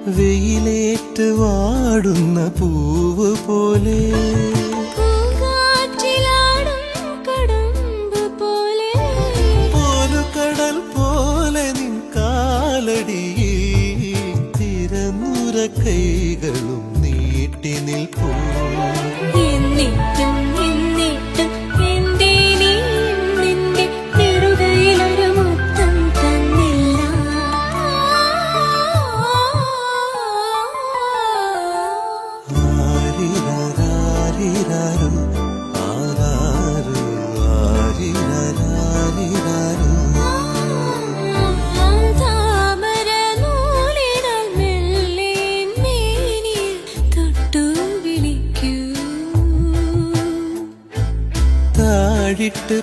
വെയിലേറ്റ് വാടുന്ന പൂവ് പോലെ പോലുകടൽ പോലെ നിൻ കാലടിയിൽ തിരനുര കൈകളും നീട്ടി നിൽപ്പൂ. താഴിട്ട്